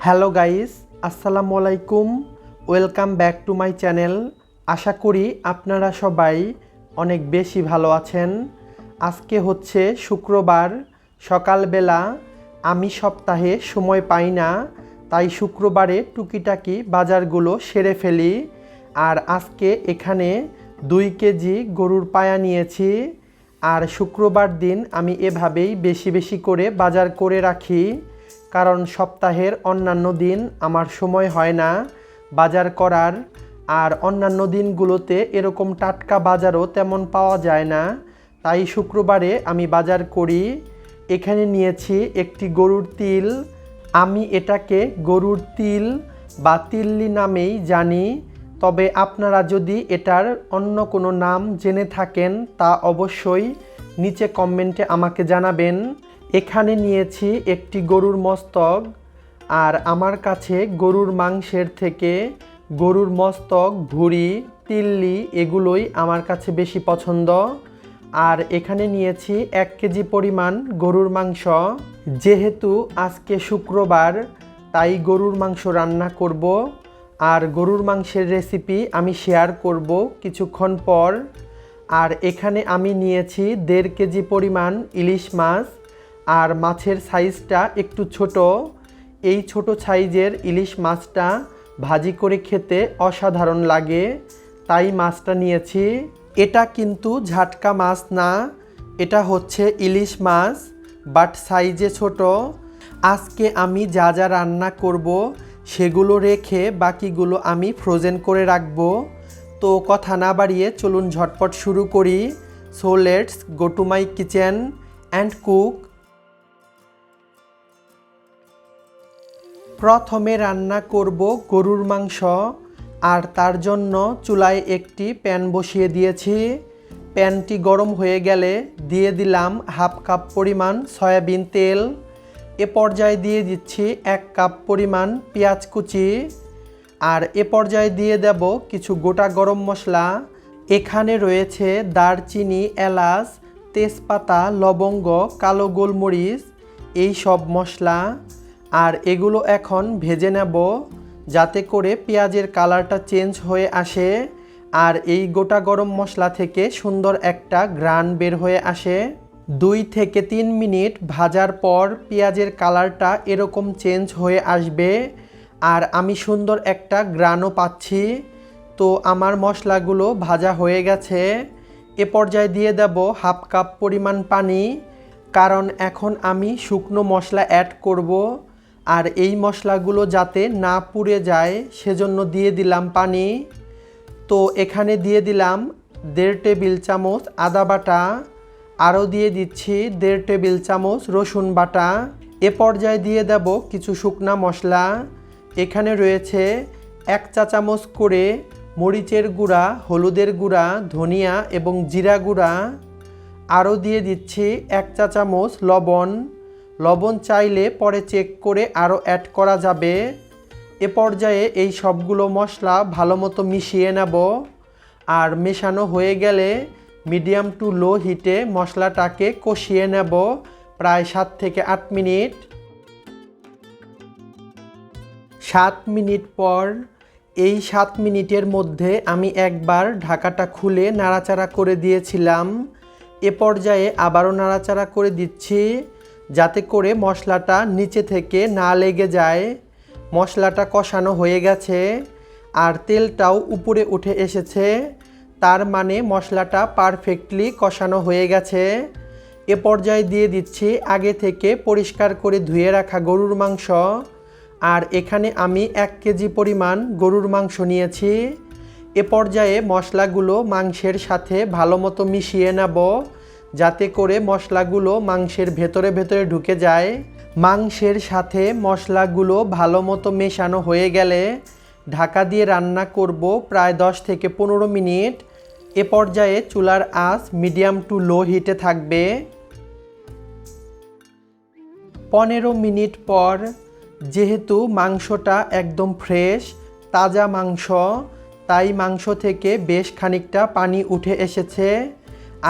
Hello guys, আসসালামু আলাইকুম। Welcome back to my channel. আশা করি আপনারা সবাই অনেক বেশি ভালো আছেন। আজকে হচ্ছে শুক্রবার সকালবেলা। আমি সপ্তাহে সময় পাই না, তাই শুক্রবারে টুকিটাকি বাজারগুলো সেরে ফেলি। আর আজকে এখানে 2 কেজি গরুর পায়া নিয়েছি। আর শুক্রবার দিন আমি এভাবেই বেশি বেশি করে বাজার করে রাখি, কারণ সপ্তাহের অন্যান্য দিন আমার সময় হয় না বাজার করার। আর অন্যান্য দিনগুলোতে এরকম টাটকা বাজারও তেমন পাওয়া যায় না, তাই শুক্রবারে আমি বাজার করি। এখানে নিয়েছি একটি গরুর তিল। আমি এটাকে গরুর তিল বা তিল্লি নামেই জানি, তবে আপনারা যদি এটার অন্য কোনো নাম জেনে থাকেন তা অবশ্যই নিচে কমেন্টে আমাকে জানাবেন। এখানে নিয়েছি একটি গরুর মস্তক। আর আমার কাছে গরুর মাংসের থেকে গরুর মস্তক, ভুঁড়ি, তিল্লি এগুলোই আমার কাছে বেশি পছন্দ। আর এখানে নিয়েছি 1 কেজি পরিমাণ গরুর মাংস। যেহেতু আজকে শুক্রবার, তাই গরুর মাংস রান্না করব। আর গরুর মাংসের রেসিপি আমি শেয়ার করব কিছুক্ষণ পর। আর এখানে আমি নিয়েছি 1.5 কেজি পরিমাণ ইলিশ মাছ। আর মাছের সাইজটা একটু ছোট। এই ছোট সাইজের ইলিশ মাছটা ভাজি করে খেতে অসাধারণ লাগে, তাই মাছটা নিয়েছি। এটা কিন্তু ঝাটকা মাছ না, এটা হচ্ছে ইলিশ মাছ, বাট সাইজে ছোট। আজকে আমি যা যা রান্না করব সেগুলো রেখে বাকিগুলো আমি ফ্রোজেন করে রাখবো। তো কথা না বাড়িয়ে চলুন ঝটপট শুরু করি। So let's go to my kitchen and cook. প্রথমে রান্না করব গরুর মাংস। আর তার জন্য চুলায় একটি প্যান বসিয়ে দিয়েছি। প্যানটি গরম হয়ে গেলে দিয়ে দিলাম 1/2 কাপ পরিমাণ সয়াবিন তেল। এ পর্যায়ে দিয়ে দিচ্ছি 1 কাপ পরিমাণ পেঁয়াজ কুচি। আর এ পর্যায়ে দিয়ে দেব কিছু গোটা গরম মশলা। এখানে রয়েছে দারচিনি, এলাচ, তেজপাতা, লবঙ্গ, কালো গোলমরিচ, এই সব মশলা। আর এগুলো এখন ভেজে নেব যাতে করে পেঁয়াজের কালারটা চেঞ্জ হয়ে আসে আর এই গোটা গরম মশলা থেকে সুন্দর একটা ঘ্রাণ বের হয়ে আসে। 2 থেকে 3 মিনিট ভাজার পর পেঁয়াজের কালারটা এরকম চেঞ্জ হয়ে আসবে আর আমি সুন্দর একটা ঘ্রাণও পাচ্ছি। তো আমার মশলাগুলো ভাজা হয়ে গেছে। এ পর্যায়ে দিয়ে দেব 1/2 কাপ পরিমাণ পানি, কারণ এখন আমি শুকনো মশলা অ্যাড করব। আর এই মশলাগুলো যাতে না পুড়ে যায় সেজন্য দিয়ে দিলাম পানি। তো এখানে দিয়ে দিলাম 1.5 টেবিল চামচ আদা বাটা। আরও দিয়ে দিচ্ছি 1.5 টেবিল চামচ রসুন বাটা। এ পর্যায়ে দিয়ে দেব কিছু শুকনা মশলা। এখানে রয়েছে 1 চা চামচ করে মরিচের গুঁড়া, হলুদের গুঁড়া, ধনিয়া এবং জিরা গুঁড়া। আরও দিয়ে দিচ্ছি 1 চা চামচ লবণ। লবণ চাইলে পরে চেক করে আরও অ্যাড করা যাবে। এ পর্যায়ে এই সবগুলো মশলা ভালো মতো মিশিয়ে নেব। আর মেশানো হয়ে গেলে মিডিয়াম টু লো হিটে মশলাটাকে কষিয়ে নেব প্রায় 7 থেকে 8 মিনিট। 7 মিনিট পর, এই 7 মিনিটের মধ্যে আমি একবার ঢাকাটা খুলে নাড়াচাড়া করে দিয়েছিলাম। এ পর্যায়ে আবারও নাড়াচাড়া করে দিচ্ছি যাতে করে মশলাটা নিচে থেকে না লেগে যায়। মশলাটা কষানো হয়ে গেছে আর তেলটাও উপরে উঠে এসেছে, তার মানে মশলাটা পারফেক্টলি কষানো হয়ে গেছে। এ পর্যায়ে দিয়ে দিচ্ছি আগে থেকে পরিষ্কার করে ধুয়ে রাখা গরুর মাংস। আর এখানে আমি 1 কেজি পরিমাণ গরুর মাংস নিয়েছি। এ পর্যায়ে মশলাগুলো মাংসের সাথে ভালো মতো মিশিয়ে নেব যাতে করে মশলাগুলো মাংসের ভেতরে ভেতরে ঢুকে যায়। মাংসের সাথে মশলাগুলো ভালো মতো মেশানো হয়ে গেলে ঢাকা দিয়ে রান্না করব প্রায় 10 থেকে 15 মিনিট। এ পর্যায়ে চুলার আঁচ মিডিয়াম টু লো হিটে থাকবে। 15 মিনিট পর, যেহেতু মাংসটা একদম ফ্রেশ তাজা মাংস, তাই মাংস থেকে বেশ খানিকটা পানি উঠে এসেছে।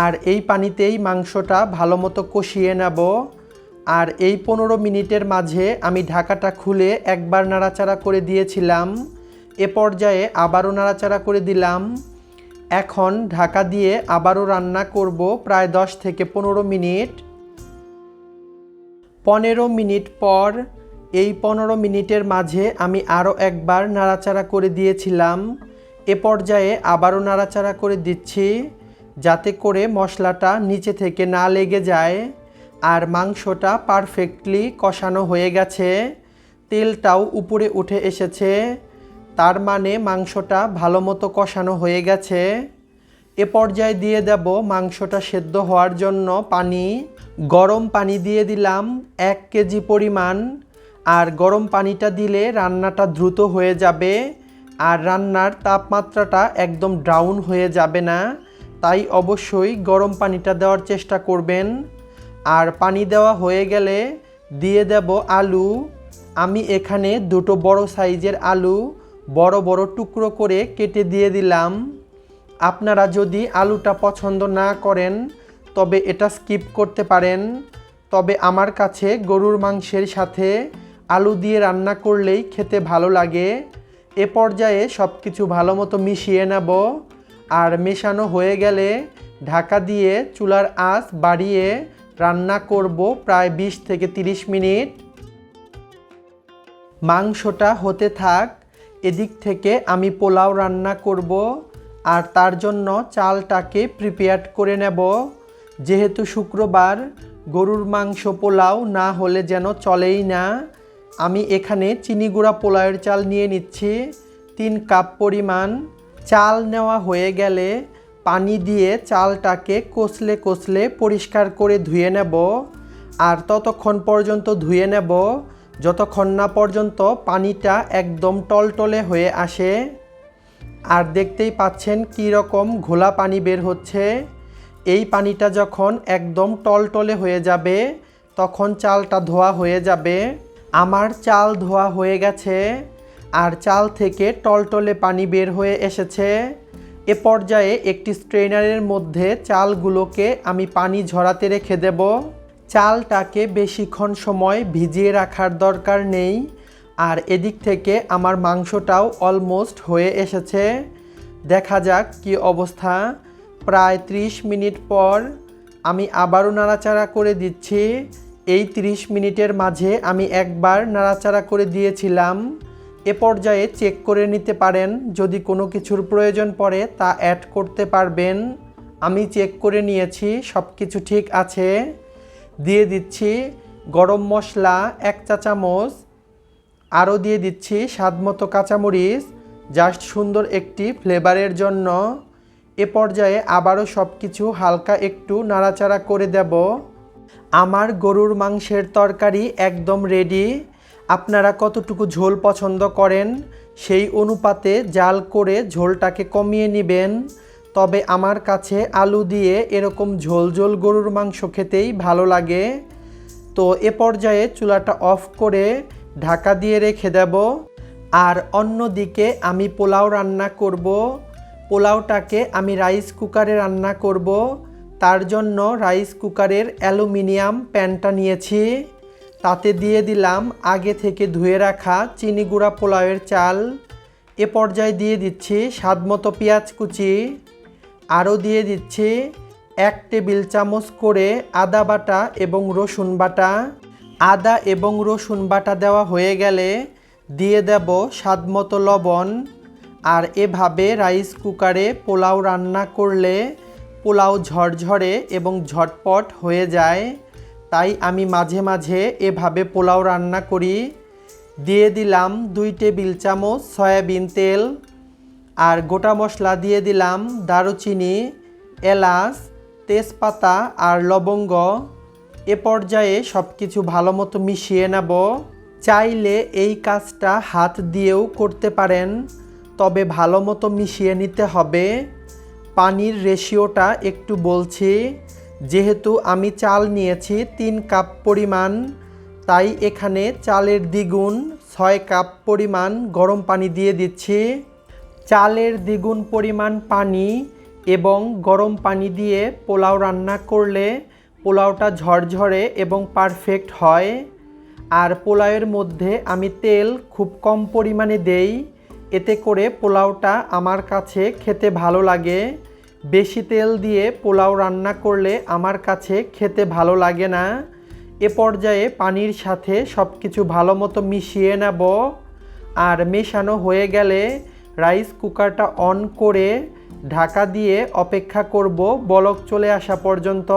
আর এই পানিতেই মাংসটা ভালো মতো কষিয়ে নেব। আর এই 15 মিনিটের মাঝে আমি ঢাকাটা খুলে একবার নাড়াচাড়া করে দিয়েছিলাম। এ পর্যায়ে আবারও নাড়াচাড়া করে দিলাম। এখন ঢাকা দিয়ে আবারও রান্না করব প্রায় 10 থেকে 15 মিনিট। 15 মিনিট পর এই 15 মিনিটের মাঝে আমি আরও একবার নাড়াচাড়া করে দিয়েছিলাম। এ পর্যায়ে আবারও নাড়াচাড়া করে দিচ্ছি যাতে করে মশলাটা নিচে থেকে না লেগে যায়। আর মাংসটা পারফেক্টলি কষানো হয়ে গেছে, তেলটাও উপরে উঠে এসেছে, তার মানে মাংসটা ভালো মতো কষানো হয়ে গেছে। এ পর্যায়ে দিয়ে দেব মাংসটা সেদ্ধ হওয়ার জন্য পানি। গরম পানি দিয়ে দিলাম 1 কেজি পরিমাণ। আর গরম পানিটা দিলে রান্নাটা দ্রুত হয়ে যাবে আর রান্নার তাপমাত্রাটা একদম ডাউন হয়ে যাবে না, তাই অবশ্যই গরম পানিটা দেওয়ার চেষ্টা করবেন। আর পানি দেওয়া হয়ে গেলে দিয়ে দেব আলু। আমি এখানে 2টো বড় সাইজের আলু বড় বড় টুকরো করে কেটে দিয়ে দিলাম। আপনারা যদি আলুটা পছন্দ না করেন তবে এটা স্কিপ করতে পারেন, তবে আমার কাছে গরুর মাংসের সাথে আলু দিয়ে রান্না করলেই খেতে ভালো লাগে। এ পর্যায়ে সব কিছু ভালো মতো মিশিয়ে নেব। আর মেশানো হয়ে গেলে ঢাকা দিয়ে চুলার আঁচ বাড়িয়ে রান্না করব প্রায় 20 থেকে 30 মিনিট। মাংসটা হতে থাক, এদিক থেকে আমি পোলাও রান্না করব। আর তার জন্য চালটাকে প্রিপেয়ার করে নেব। যেহেতু শুক্রবার, গরুর মাংস পোলাও না হলে যেন চলেই না। আমি এখানে চিনি গুঁড়া পোলাওয়ের চাল নিয়ে নিচ্ছি 3 কাপ পরিমাণ। চাল নেওয়া হয়ে গেলে পানি দিয়ে চালটাকে কষলে কষলে পরিষ্কার করে ধুয়ে নেব। আর ততক্ষণ পর্যন্ত ধুয়ে নেব যতক্ষণ না পর্যন্ত পানিটা একদম টলটলে হয়ে আসে। আর দেখতেই পাচ্ছেন কী রকম ঘোলা পানি বের হচ্ছে। এই পানিটা যখন একদম টলটলে হয়ে যাবে তখন চালটা ধোয়া হয়ে যাবে। আমার চাল ধোয়া হয়ে গেছে আর চাল থেকে টলটলে পানি বের হয়ে এসেছে। এ পর্যায়ে একটি স্ট্রেনারের মধ্যে চালগুলোকে আমি পানি ঝরাতে রেখে দেব। চালটাকে বেশিক্ষণ সময় ভিজিয়ে রাখার দরকার নেই। আর এদিক থেকে আমার মাংসটাও অলমোস্ট হয়ে এসেছে। দেখা যাক কি অবস্থা। প্রায় 30 মিনিট পর আমি আবারও নাড়াচাড়া করে দিচ্ছি। এই 30 মিনিটের মাঝে আমি একবার নাড়াচাড়া করে দিয়েছিলাম। এ পর্যায়ে চেক করে নিতে পারেন, যদি কোনো কিছুর প্রয়োজন পড়ে তা অ্যাড করতে পারবেন। আমি চেক করে নিয়েছি, সব কিছু ঠিক আছে। দিয়ে দিচ্ছি গরম মশলা 1 চা চামচ। আরও দিয়ে দিচ্ছি স্বাদমতো কাঁচামরিচ, জাস্ট সুন্দর একটি ফ্লেভারের জন্য। এ পর্যায়ে আবারও সব কিছু হালকা একটু নাড়াচাড়া করে দেব। আমার গরুর মাংসের তরকারি একদম রেডি। আপনারা কতটুকু ঝোল পছন্দ করেন সেই অনুপাতে জাল করে ঝোলটাকে কমিয়ে নেবেন। তবে আমার কাছে আলু দিয়ে এরকম ঝোল ঝোল গরুর মাংস খেতেই ভালো লাগে। তো এ পর্যায়ে চুলাটা অফ করে ঢাকা দিয়ে রেখে দেব। আর অন্যদিকে আমি পোলাও রান্না করব। পোলাওটাকে আমি রাইস কুকারে রান্না করব। তার জন্য রাইস কুকারের অ্যালুমিনিয়াম প্যানটা নিয়েছি। তাতে দিয়ে দিলাম আগে থেকে ধুয়ে রাখা চিনি গুঁড়া পোলাওয়ের চাল। এ পর্যায়ে দিয়ে দিচ্ছি স্বাদমতো পেঁয়াজ কুচি। আরও দিয়ে দিচ্ছি 1 টেবিল চামচ করে আদা বাটা এবং রসুন বাটা। আদা এবং রসুন বাটা দেওয়া হয়ে গেলে দিয়ে দেব স্বাদমতো লবণ। আর এভাবে রাইস কুকারে পোলাও রান্না করলে পোলাও ঝরঝরে এবং ঝটপট হয়ে যায়, তাই আমি মাঝে মাঝে এভাবে পোলাও রান্না করি। দিয়ে দিলাম 2 টেবিল চামচ সয়াবিন তেল। আর গোটা মশলা দিয়ে দিলাম দারুচিনি, এলাচ, তেজপাতা আর লবঙ্গ। এ পর্যায়ে সব কিছু ভালো মতো মিশিয়ে নেব। চাইলে এই কাজটা হাত দিয়েও করতে পারেন, তবে ভালো মতো মিশিয়ে নিতে হবে। পানির রেশিওটা একটু বলছি। যেহেতু আমি চাল নিয়েছি 3 কাপ পরিমাণ, তাই এখানে চালের দ্বিগুণ 6 কাপ পরিমাণ গরম পানি দিয়ে দিচ্ছি। চালের দ্বিগুণ পরিমাণ পানি এবং গরম পানি দিয়ে পোলাও রান্না করলে পোলাওটা ঝরঝরে এবং পারফেক্ট হয়। আর পোলাওয়ের মধ্যে আমি তেল খুব কম পরিমাণে দেই, এতে করে পোলাওটা আমার কাছে খেতে ভালো লাগে। বেশি তেল দিয়ে পোলাও রান্না করলে আমার কাছে খেতে ভালো লাগে না। এ পর্যায়ে পানির সাথে সব কিছু ভালো মতো মিশিয়ে নেব। আর মেশানো হয়ে গেলে রাইস কুকারটা অন করে ঢাকা দিয়ে অপেক্ষা করব বলক চলে আসা পর্যন্ত।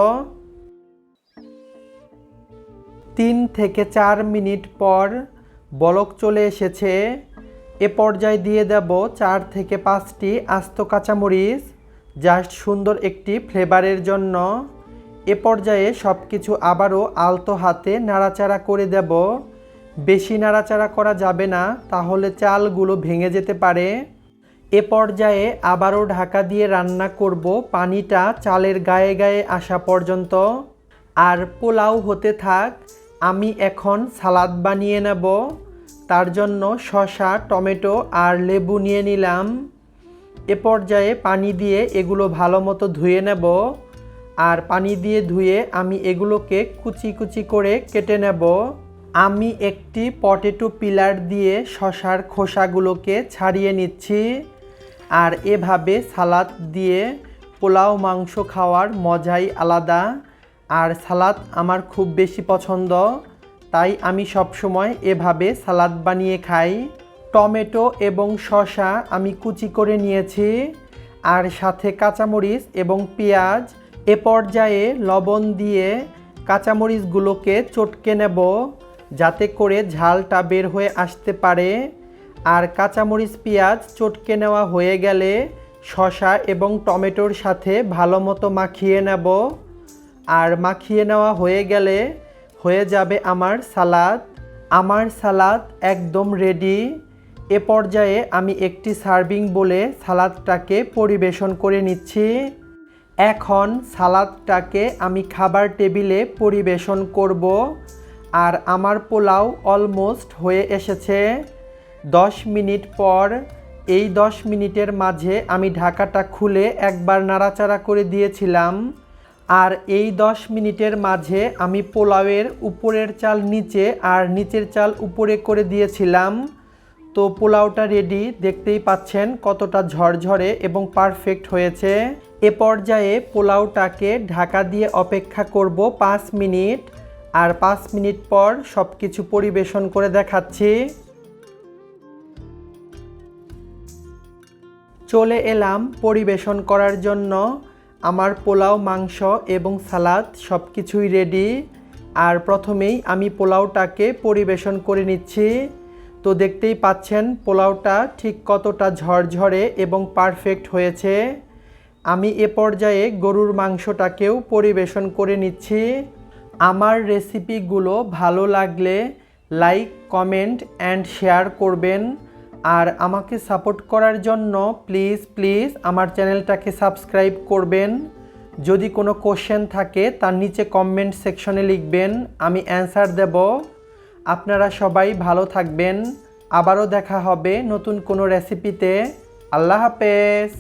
3 থেকে 4 মিনিট পর বলক চলে এসেছে। এ পর্যায়ে দিয়ে দেব 4 থেকে 5টি আস্ত কাঁচামরিচ, জাস্ট সুন্দর একটি ফ্লেভারের জন্য। এ পর্যায়ে সব কিছু আবারও আলতো হাতে নাড়াচাড়া করে দেব। বেশি নাড়াচাড়া করা যাবে না, তাহলে চালগুলো ভেঙে যেতে পারে। এ পর্যায়ে আবারও ঢাকা দিয়ে রান্না করব পানিটা চালের গায়ে গায়ে আসা পর্যন্ত। আর পোলাও হতে থাক, আমি এখন সালাদ বানিয়ে নেব। তার জন্য শসা, টমেটো আর লেবু নিয়ে নিলাম। এ পর্যায়ে পানি দিয়ে এগুলো ভালো মতো ধুয়ে নেব। আর পানি দিয়ে ধুয়ে আমি এগুলোকে কুচি কুচি করে কেটে নেব। আমি একটি পটেটো পিলার দিয়ে শসার খোসাগুলোকে ছাড়িয়ে নিচ্ছি। আর এভাবে সালাদ দিয়ে পোলাও মাংস খাওয়ার মজাই আলাদা। আর সালাদ আমার খুব বেশি পছন্দ, তাই আমি সবসময় এভাবে সালাদ বানিয়ে খাই। টমেটো এবং শসা আমি কুচি করে নিয়েছি, আর সাথে কাঁচামরিচ এবং পেঁয়াজ। এ পর্যায়ে লবণ দিয়ে কাঁচামরিচগুলোকে চটকে নেব, যাতে করে ঝালটা বের হয়ে আসতে পারে। আর কাঁচামরিচ পেঁয়াজ চটকে নেওয়া হয়ে গেলে শসা এবং টমেটোর সাথে ভালো মতো মাখিয়ে নেব। আর মাখিয়ে নেওয়া হয়ে গেলে হয়ে যাবে আমার সালাদ। আমার সালাদ একদম রেডি। এ পর্যায়ে আমি একটি সার্ভিং বলে সালাদটাকে পরিবেশন করে নিচ্ছি। এখন সালাদটাকে আমি খাবার টেবিলে পরিবেশন করব। আর আমার পোলাও অলমোস্ট হয়ে এসেছে। 10 মিনিট পর, এই 10 মিনিটের মাঝে আমি ঢাকাটা খুলে একবার নাড়াচাড়া করে দিয়েছিলাম। আর এই 10 মিনিটের মাঝে আমি পোলাওয়ের উপরের চাল নিচে আর নিচের চাল উপরে করে দিয়েছিলাম। তো পোলাওটা রেডি, দেখতেই পাচ্ছেন কতটা ঝরঝরে এবং পারফেক্ট হয়েছে। এ পর্যায়ে পোলাওটাকে ঢাকা দিয়ে অপেক্ষা করব 5 মিনিট। আর 5 মিনিট পর সব কিছু পরিবেশন করে দেখাচ্ছি। চলে এলাম পরিবেশন করার জন্য। আমার পোলাও, মাংস এবং সালাদ সব কিছুই রেডি। আর প্রথমেই আমি পোলাওটাকে পরিবেশন করে নিচ্ছি। তো দেখতেই পাচ্ছেন পোলাওটা ঠিক কতটা ঝরঝরে এবং পারফেক্ট হয়েছে। আমি এ পর্যায়ে গরুর মাংসটাকেও পরিবেশন করে নিচ্ছি। আমার রেসিপিগুলো ভালো লাগলে লাইক, কমেন্ট অ্যান্ড শেয়ার করবেন। আর আমাকে সাপোর্ট করার জন্য প্লিজ আমার চ্যানেলটাকে সাবস্ক্রাইব করবেন। যদি কোনো কোশ্চেন থাকে তার নিচে কমেন্ট সেকশনে লিখবেন, আমি অ্যান্সার দেব। আপনারা সবাই ভালো থাকবেন। আবারও দেখা হবে নতুন কোনো রেসিপিতে। আল্লাহ হাফেজ।